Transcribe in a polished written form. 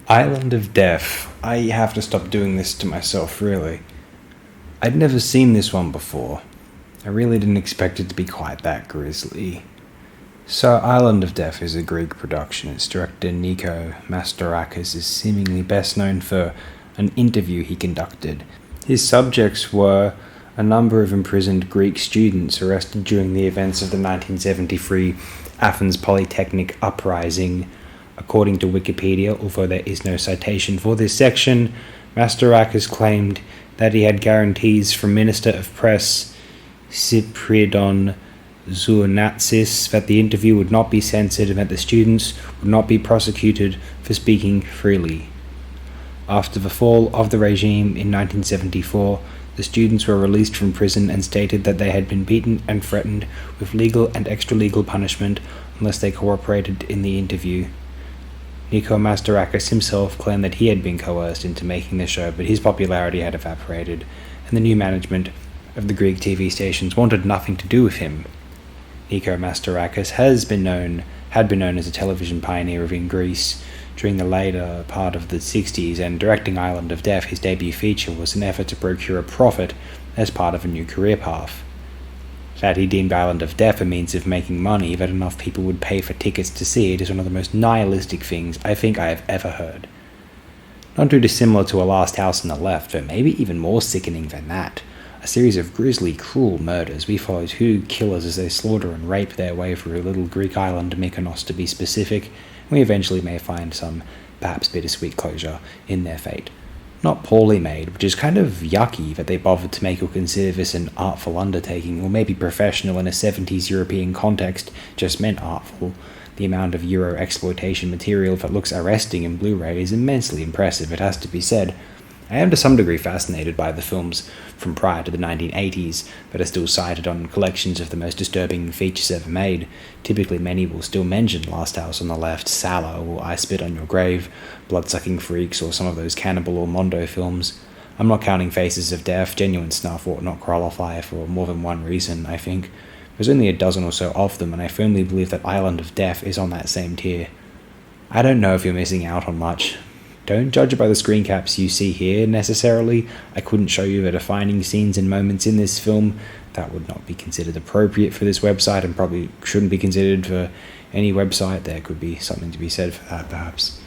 Island of Death. I have to stop doing this to myself, really. I'd never seen this one before. I really didn't expect it to be quite that grisly. So, Island of Death is a Greek production. Its director, Nico Mastorakis, is seemingly best known for an interview he conducted. His subjects were a number of imprisoned Greek students arrested during the events of the 1973 Athens Polytechnic uprising. According to Wikipedia, although there is no citation for this section, Mastorakis claimed that he had guarantees from Minister of Press Cypriodon Zounatsis that the interview would not be censored and that the students would not be prosecuted for speaking freely. After the fall of the regime in 1974, the students were released from prison and stated that they had been beaten and threatened with legal and extra-legal punishment unless they cooperated in the interview. Nico Mastorakis himself claimed that he had been coerced into making the show, but his popularity had evaporated, and the new management of the Greek TV stations wanted nothing to do with him. Nico Mastorakis had been known as a television pioneer in Greece during the later part of the 60s, and directing Island of Death, his debut feature, was an effort to procure a profit as part of a new career path. That he deemed Island of Death a means of making money that enough people would pay for tickets to see it is one of the most nihilistic things I think I have ever heard. Not too dissimilar to A Last House on the Left, but maybe even more sickening than that. A series of grisly, cruel murders. We follow two killers as they slaughter and rape their way through a little Greek island, Mykonos to be specific, and we eventually may find some, perhaps bittersweet closure in their fate. Not poorly made, which is kind of yucky that they bothered to make or consider this an artful undertaking, or maybe professional in a 70s European context just meant artful. The amount of Euro exploitation material that looks arresting in Blu-ray is immensely impressive, it has to be said. I am to some degree fascinated by the films from prior to the 1980s that are still cited on collections of the most disturbing features ever made. Typically many will still mention Last House on the Left, Sallow, or I Spit on Your Grave, Bloodsucking Freaks, or some of those Cannibal or Mondo films. I'm not counting Faces of Death. Genuine snuff ought not qualify for more than one reason, I think. There's only a dozen or so of them, and I firmly believe that Island of Death is on that same tier. I don't know if you're missing out on much. Don't judge it by the screen caps you see here, necessarily. I couldn't show you the defining scenes and moments in this film. That would not be considered appropriate for this website and probably shouldn't be considered for any website. There could be something to be said for that, perhaps.